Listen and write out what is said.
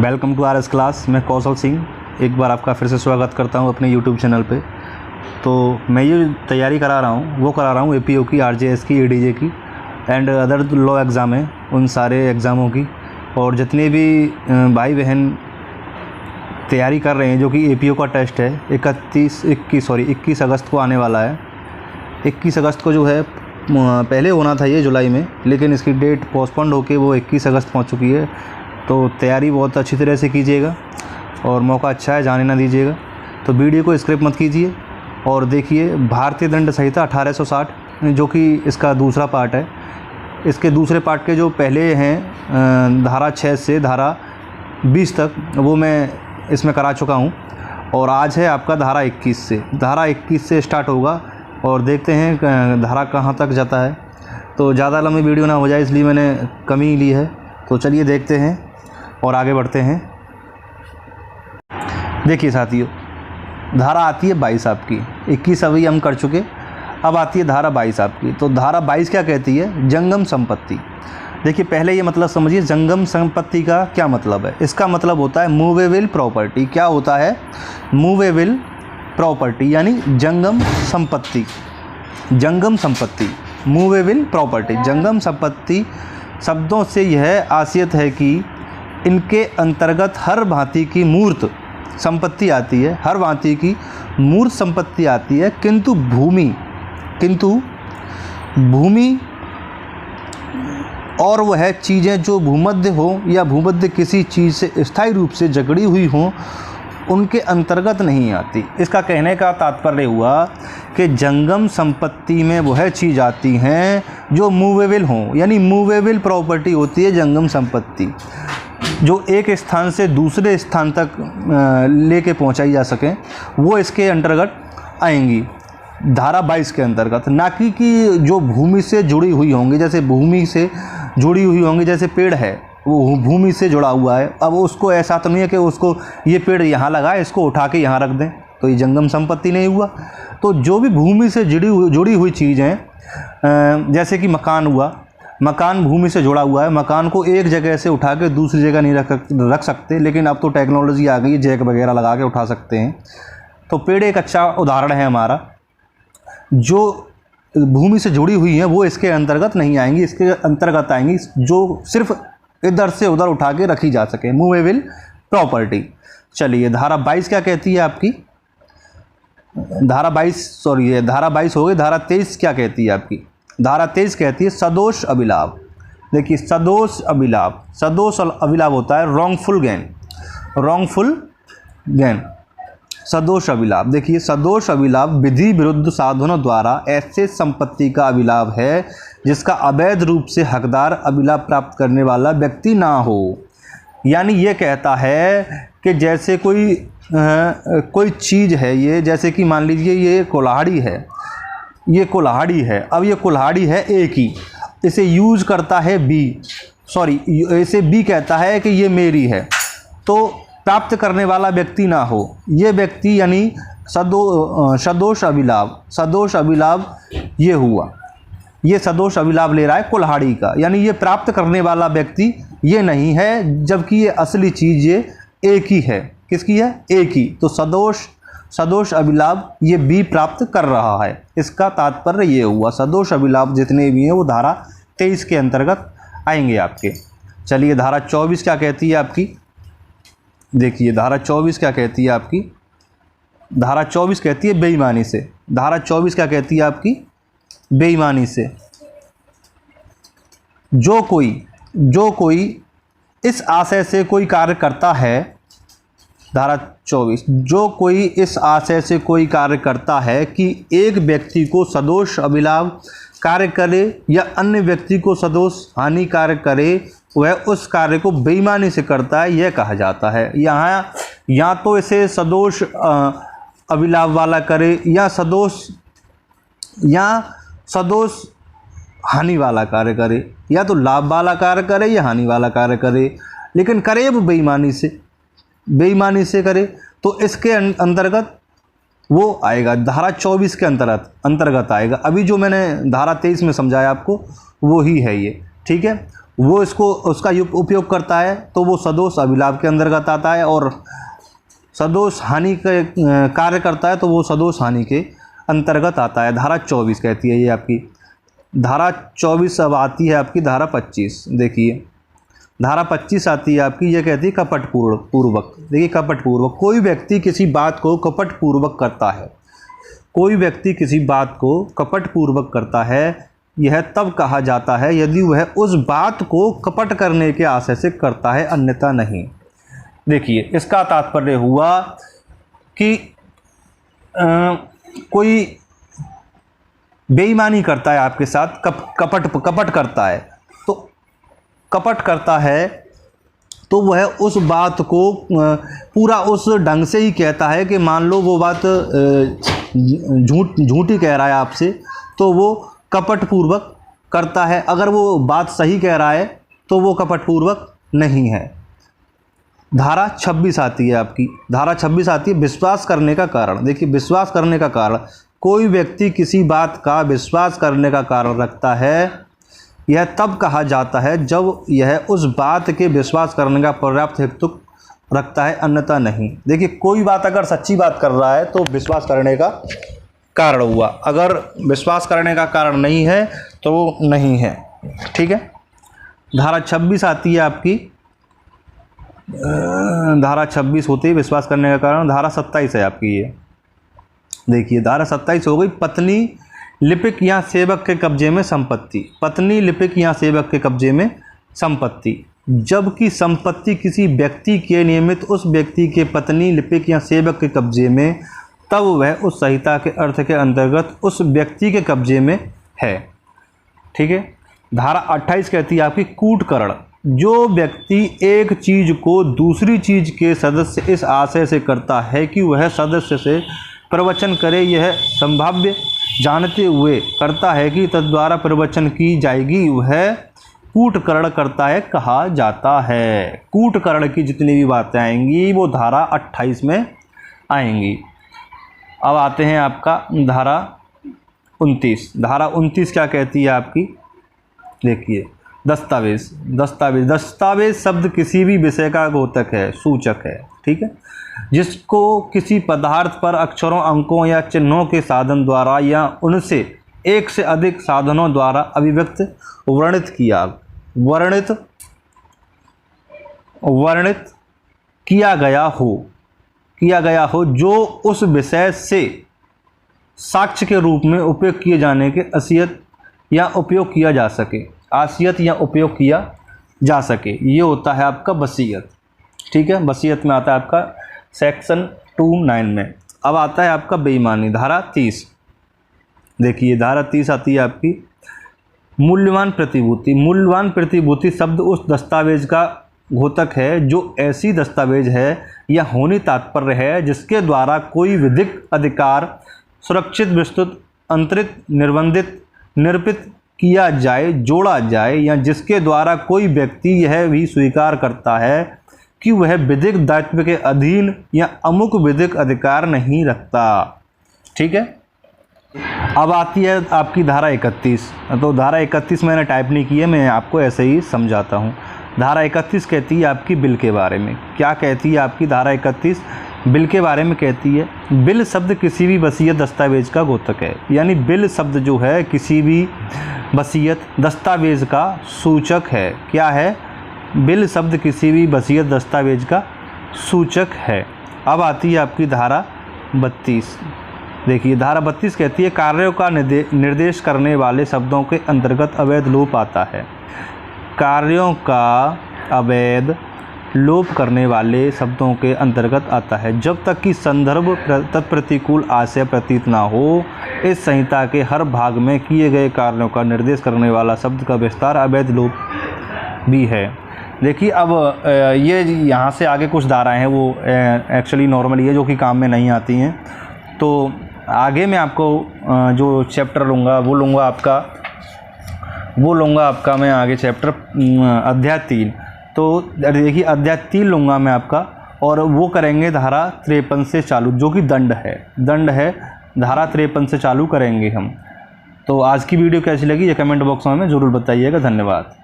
Welcome to RS class. मैं कौशल सिंह एक बार आपका फिर से स्वागत करता हूं अपने यूट्यूब चैनल पे। तो मैं ये तैयारी करा रहा हूं एपीओ की, आरजेएस की, एडीजे की एंड अदर लॉ एग्ज़ाम है उन सारे एग्ज़ामों की। और जितने भी भाई बहन तैयारी कर रहे हैं, जो कि एपीओ का टेस्ट है 21 अगस्त को आने वाला है। 21 अगस्त को जो है पहले होना था ये जुलाई में, लेकिन इसकी डेट पोस्टपोन्ड होकर वो 21 अगस्त पहुंच चुकी है। तो तैयारी बहुत अच्छी तरह से कीजिएगा और मौका अच्छा है, जाने ना दीजिएगा। तो वीडियो को स्किप मत कीजिए और देखिए भारतीय दंड संहिता 1860, जो कि इसका दूसरा पार्ट है। इसके दूसरे पार्ट के जो पहले हैं धारा 6 से धारा 20 तक, वो मैं इसमें करा चुका हूँ। और आज है आपका धारा 21 से। धारा 21 से स्टार्ट होगा और देखते हैं धारा कहाँ तक जाता है। तो ज़्यादा लंबी वीडियो ना हो जाए इसलिए मैंने कमी ली है। तो चलिए देखते हैं और आगे बढ़ते हैं। देखिए साथियों, धारा आती है 22 आपकी। 21 अभी हम कर चुके, अब आती है धारा 22 आपकी। तो धारा 22 क्या कहती है? जंगम संपत्ति। देखिए पहले ये मतलब समझिए, जंगम संपत्ति का क्या मतलब है। इसका मतलब होता है मूवेबल प्रॉपर्टी। क्या होता है? मूवेबल प्रॉपर्टी यानी जंगम संपत्ति। जंगम संपत्ति, मूवेबल प्रॉपर्टी। जंगम संपत्ति शब्दों से यह आशयत है कि इनके अंतर्गत हर भांति की मूर्त संपत्ति आती है, हर भांति की मूर्त संपत्ति आती है, किंतु भूमि और वह चीज़ें जो भूमध्य हो या भूमध्य किसी चीज़ से स्थायी रूप से जकड़ी हुई हों, उनके अंतर्गत नहीं आती। इसका कहने का तात्पर्य हुआ कि जंगम संपत्ति में वह चीज़ आती हैं जो मूवेबल हों, यानी मूवेबल प्रॉपर्टी होती है जंगम संपत्ति, जो एक स्थान से दूसरे स्थान तक लेके पहुंचाई जा सकें, वो इसके अंतर्गत आएंगी धारा 22 के अंतर्गत। ना कि जो भूमि से जुड़ी हुई होंगी, जैसे भूमि से जुड़ी हुई होंगी, जैसे पेड़ है वो भूमि से जुड़ा हुआ है। अब उसको ऐसा तो नहीं है कि उसको ये पेड़ यहाँ लगा है, इसको उठा के यहाँ रख दें, तो ये जंगम संपत्ति नहीं हुआ। तो जो भी भूमि से जुड़ी हुई चीज़ें, जैसे कि मकान हुआ, मकान भूमि से जुड़ा हुआ है, मकान को एक जगह से उठा के दूसरी जगह नहीं रख सकते, लेकिन अब तो टेक्नोलॉजी आ गई है, जैक वगैरह लगा के उठा सकते हैं। तो पेड़ एक अच्छा उदाहरण है हमारा। जो भूमि से जुड़ी हुई हैं वो इसके अंतर्गत नहीं आएंगी, इसके अंतर्गत आएंगी जो सिर्फ इधर से उधर उठा के रखी जा सके, मूवेबल प्रॉपर्टी। चलिए धारा 22 क्या कहती है आपकी? धारा 22 हो गई। धारा 23 क्या कहती है आपकी? धारा 23 कहती है सदोष अभिलाभ। देखिए सदोष अभिलाभ होता है रॉन्गफुल गेन। सदोष अभिलाभ, देखिए सदोष अभिलाभ विधि विरुद्ध साधनों द्वारा ऐसे संपत्ति का अभिलाभ है जिसका अवैध रूप से हकदार अभिलाभ प्राप्त करने वाला व्यक्ति ना हो। यानी ये कहता है कि जैसे कोई चीज़ है, ये जैसे कि मान लीजिए ये कुल्हाड़ी है, अब ये कुल्हाड़ी है ए की, इसे यूज करता है इसे बी कहता है कि ये मेरी है, तो प्राप्त करने वाला व्यक्ति ना हो। ये व्यक्ति यानी सदोष अभिलाभ ये हुआ, ये सदोष अभिलाभ ले रहा है कुल्हाड़ी का, यानी ये प्राप्त करने वाला व्यक्ति ये नहीं है, जबकि ये असली चीज़ ये एक ही है। किसकी है? एक ही। तो सदोष अभिलाभ ये बी प्राप्त कर रहा है। इसका तात्पर्य ये हुआ, सदोष अभिलाभ जितने भी हैं वो धारा 23 के अंतर्गत आएंगे आपके। चलिए धारा 24 क्या कहती है आपकी? देखिए धारा 24 क्या कहती है आपकी? धारा 24 कहती है बेईमानी से। धारा 24 क्या कहती है आपकी? बेईमानी से। जो कोई इस आशय से कोई कार्य करता है, धारा 24, जो कोई इस आशय से कोई कार्य करता है कि एक व्यक्ति को सदोष अभिलाभ कार्य करे या अन्य व्यक्ति को सदोष हानि कार्य करे, वह उस कार्य को बेईमानी से करता है, यह कहा जाता है। यहाँ या तो इसे सदोष अभिलाभ वाला करे या सदोष हानि वाला कार्य करे, या तो लाभ वाला कार्य करे या हानि वाला कार्य करे, लेकिन करे वो बेईमानी से करे, तो इसके अंतर्गत वो आएगा, धारा 24 के अंतर्गत आएगा। अभी जो मैंने धारा 23 में समझाया आपको वो ही है ये, ठीक है। वो इसको उसका उपयोग करता है तो वो सदोष अभिलाभ के अंतर्गत आता है, और सदोष हानि के कार्य करता है तो वो सदोष हानि के अंतर्गत आता है। धारा 24 कहती है ये आपकी। धारा 24 अब आती है आपकी धारा 25। देखिए धारा 25 आती है आपकी, ये कहती है कपट पूर्वक। देखिए कपट पूर्वक, कोई व्यक्ति किसी बात को कपट पूर्वक करता है, कोई व्यक्ति किसी बात को कपट पूर्वक करता है, यह तब कहा जाता है यदि वह उस बात को कपट करने के आशय से करता है, अन्यथा नहीं। देखिए इसका तात्पर्य हुआ कि कोई बेईमानी करता है आपके साथ, कपट करता है, तो कपट करता है तो वह उस बात को पूरा उस ढंग से ही कहता है कि मान लो वो बात झूठी कह रहा है आपसे, तो वो कपटपूर्वक करता है। अगर वो बात सही कह रहा है तो वो कपटपूर्वक नहीं है। धारा 26 आती है आपकी। धारा 26 आती है विश्वास करने का कारण। देखिए विश्वास करने का कारण, कोई व्यक्ति किसी बात का विश्वास करने का कारण रखता है, यह तब कहा जाता है जब यह उस बात के विश्वास करने का पर्याप्त हेतु रखता है, अन्यथा नहीं। देखिए कोई बात अगर सच्ची बात कर रहा है तो विश्वास करने का कारण हुआ, अगर विश्वास करने का कारण नहीं है तो वो नहीं है। ठीक है। धारा 26 आती है आपकी। धारा 26 होती है विश्वास करने का कारण। धारा 27 है आपकी ये। देखिए धारा 27 हो गई पत्नी लिपिक या सेवक के कब्जे में संपत्ति। पत्नी लिपिक या सेवक के कब्जे में संपत्ति, जबकि संपत्ति किसी व्यक्ति के नियमित उस व्यक्ति के पत्नी लिपिक या सेवक के कब्जे में, तब वह उस संहिता के अर्थ के अंतर्गत उस व्यक्ति के कब्जे में है। ठीक है। धारा 28 कहती है आपकी कूटकरण। जो व्यक्ति एक चीज़ को दूसरी चीज़ के सदस्य इस आशय से करता है कि वह सदस्य से प्रवचन करे, यह संभाव्य जानते हुए करता है कि तद्वारा प्रवचन की जाएगी, वह कूटकरण करता है कहा जाता है। कूटकरण की जितनी भी बातें आएंगी वो धारा 28 में आएंगी। अब आते हैं आपका धारा 29। धारा 29 क्या कहती है आपकी? देखिए दस्तावेज। दस्तावेज शब्द किसी भी विषय का द्योतक है, सूचक है। ठीक है। जिसको किसी पदार्थ पर अक्षरों, अंकों या चिन्हों के साधन द्वारा या उनसे एक से अधिक साधनों द्वारा अभिव्यक्त वर्णित किया गया हो जो उस विषय से साक्ष्य के रूप में उपयोग किए जाने के आसियत या उपयोग किया जा सके, ये होता है आपका वसीयत। ठीक है। वसीयत में आता है आपका सेक्शन 29 में। अब आता है आपका बेईमानी। धारा 30। देखिए धारा 30 आती है आपकी मूल्यवान प्रतिभूति। मूल्यवान प्रतिभूति शब्द उस दस्तावेज का द्योतक है जो ऐसी दस्तावेज है या होनी तात्पर्य है जिसके द्वारा कोई विधिक अधिकार सुरक्षित, विस्तृत, अंतरित, निर्बंधित, निरूपित किया जाए, जोड़ा जाए, या जिसके द्वारा कोई व्यक्ति यह भी स्वीकार करता है कि वह विधिक दायित्व के अधीन या अमुक विधिक अधिकार नहीं रखता। ठीक है। अब आती है आपकी धारा 31। तो धारा 31 मैंने टाइप नहीं की है, मैं आपको ऐसे ही समझाता हूँ। धारा 31 कहती है आपकी बिल के बारे में। क्या कहती है आपकी धारा 31? बिल के बारे में कहती है बिल शब्द किसी भी वसीयत दस्तावेज का द्योतक है। यानी बिल शब्द जो है किसी भी वसीयत दस्तावेज का सूचक है। क्या है? बिल शब्द किसी भी वसीयत दस्तावेज का सूचक है। अब आती है आपकी धारा 32। देखिए धारा 32 कहती है कार्यों का निर्देश करने वाले शब्दों के अंतर्गत अवैध लोप आता है। कार्यों का अवैध लोप करने वाले शब्दों के अंतर्गत आता है जब तक कि संदर्भ तत्प्रतिकूल आशय प्रतीत ना हो। इस संहिता के हर भाग में किए गए कार्यों का निर्देश करने वाला शब्द का विस्तार अवैध लोप भी है। देखिए अब ये यहाँ से आगे कुछ धाराएं हैं वो एक्चुअली नॉर्मली है जो कि काम में नहीं आती हैं। तो आगे मैं आपको जो चैप्टर लूँगा वो लूँगा आपका मैं आगे चैप्टर अध्याय 3। तो देखिए अध्याय 3 लूँगा मैं आपका, और वो करेंगे धारा 53 से चालू, जो कि दंड है। धारा 53 से चालू करेंगे हम। तो आज की वीडियो कैसी लगी ये कमेंट बॉक्स में ज़रूर बताइएगा। धन्यवाद।